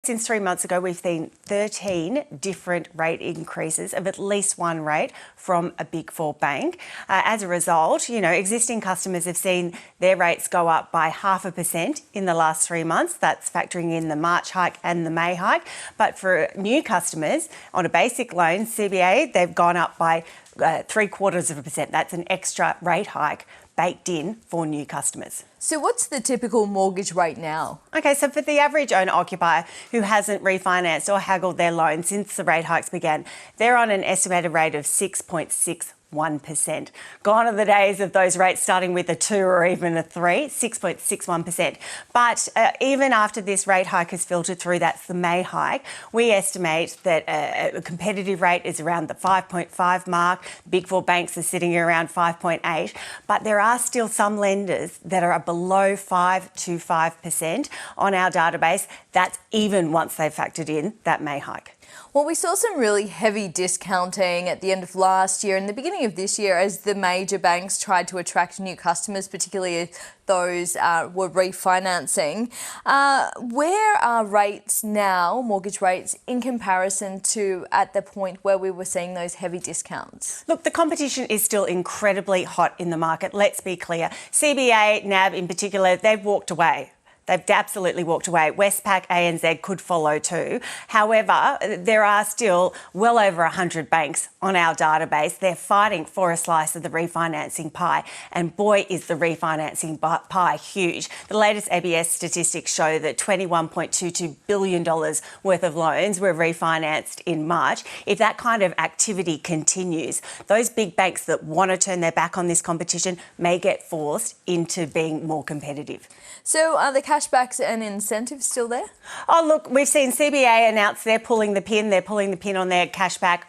Since 3 months ago, we've seen 13 different rate increases of at least one rate from a Big Four bank. As a result, existing customers have seen their rates go up by 0.5% in the last 3 months. That's factoring in the March hike and the May hike. But for new customers on a basic loan, CBA, they've gone up by 0.75%. That's an extra rate hike baked in for new customers. So what's the typical mortgage rate now? Okay, so for the average owner-occupier who hasn't refinanced or haggled their loan since the rate hikes began, they're on an estimated rate of 6.61%. Gone are the days of those rates starting with a 2 or even a 3, 6.61%. But even after this rate hike has filtered through, that's the May hike, we estimate that a competitive rate is around the 5.5 mark. Big Four banks are sitting around 5.8, but there are still some lenders that are below 5.25% on our database. That's even once they've factored in that May hike. Well, we saw some really heavy discounting at the end of last year and the beginning of this year as the major banks tried to attract new customers, particularly those were refinancing. Where are rates now, mortgage rates, in comparison to at the point where we were seeing those heavy discounts? Look, the competition is still incredibly hot in the market. Let's be clear. CBA, NAB in particular, they've walked away. They've absolutely walked away. Westpac, ANZ could follow too. However, there are still well over 100 banks on our database. They're fighting for a slice of the refinancing pie. And boy, is the refinancing pie huge. The latest ABS statistics show that $21.22 billion worth of loans were refinanced in March. If that kind of activity continues, those big banks that want to turn their back on this competition may get forced into being more competitive. So are the cashbacks and incentives still there? Oh, look, we've seen CBA announce they're pulling the pin. They're pulling the pin on their cashback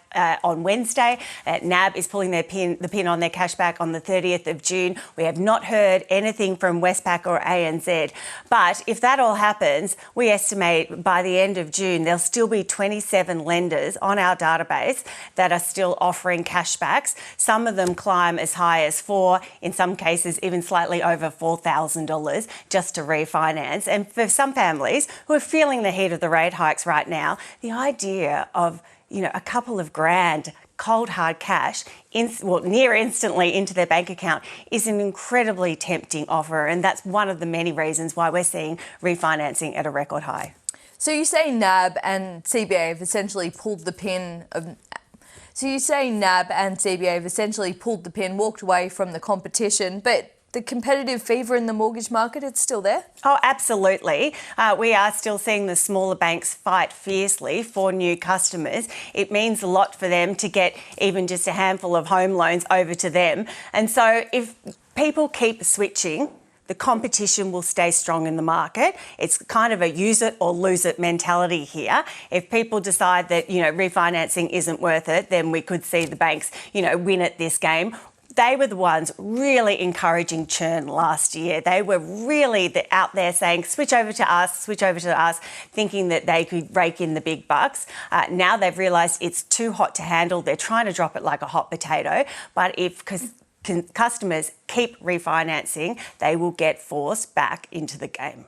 on Wednesday. NAB is pulling the pin on their cashback on the 30th of June. We have not heard anything from Westpac or ANZ. But if that all happens, we estimate by the end of June, there'll still be 27 lenders on our database that are still offering cashbacks. Some of them climb as high as in some cases, even slightly over $4,000 just to refinance. And for some families who are feeling the heat of the rate hikes right now, the idea of a couple of grand cold hard cash near instantly into their bank account is an incredibly tempting offer, and that's one of the many reasons why we're seeing refinancing at a record high. So you say NAB and CBA have essentially pulled the pin, walked away from the competition, but the competitive fever in the mortgage market, it's still there? Oh, absolutely. We are still seeing the smaller banks fight fiercely for new customers. It means a lot for them to get even just a handful of home loans over to them. And so if people keep switching, the competition will stay strong in the market. It's kind of a use it or lose it mentality here. If people decide that, refinancing isn't worth it, then we could see the banks, win at this game. They were the ones really encouraging churn last year. They were really out there saying, switch over to us, thinking that they could rake in the big bucks. Now they've realised it's too hot to handle. They're trying to drop it like a hot potato. But if customers keep refinancing, they will get forced back into the game.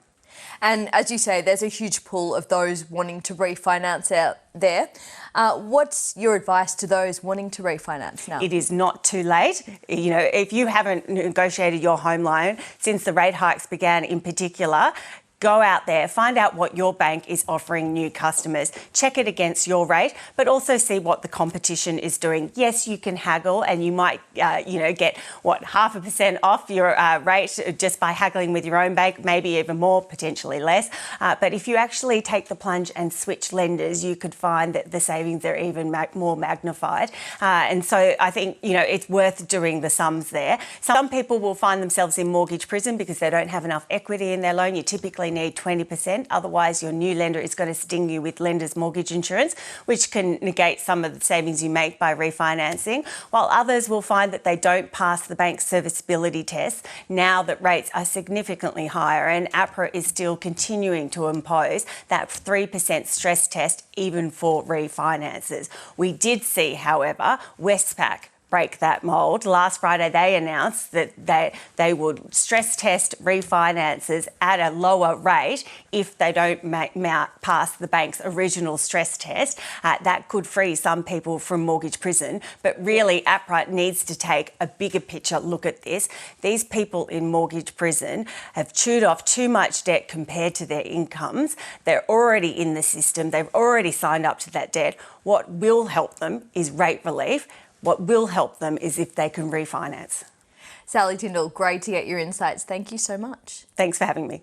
And as you say, there's a huge pool of those wanting to refinance out there. What's your advice to those wanting to refinance now? It is not too late. If you haven't negotiated your home loan since the rate hikes began in particular, go out there, find out what your bank is offering new customers, check it against your rate, but also see what the competition is doing. Yes, you can haggle and you might, get 0.5% off your rate just by haggling with your own bank, maybe even more, potentially less. But if you actually take the plunge and switch lenders, you could find that the savings are even more magnified. And so I think, it's worth doing the sums there. Some people will find themselves in mortgage prison because they don't have enough equity in their loan. You typically need 20%. Otherwise, your new lender is going to sting you with lender's mortgage insurance, which can negate some of the savings you make by refinancing, while others will find that they don't pass the bank's serviceability test now that rates are significantly higher, and APRA is still continuing to impose that 3% stress test even for refinances. We did see, however, Westpac break that mould. Last Friday, they announced that they would stress test refinances at a lower rate if they don't pass the bank's original stress test. That could free some people from mortgage prison, but really APRA needs to take a bigger picture look at this. These people in mortgage prison have chewed off too much debt compared to their incomes. They're already in the system. They've already signed up to that debt. What will help them is rate relief. What will help them is if they can refinance. Sally Tyndall, great to get your insights. Thank you so much. Thanks for having me.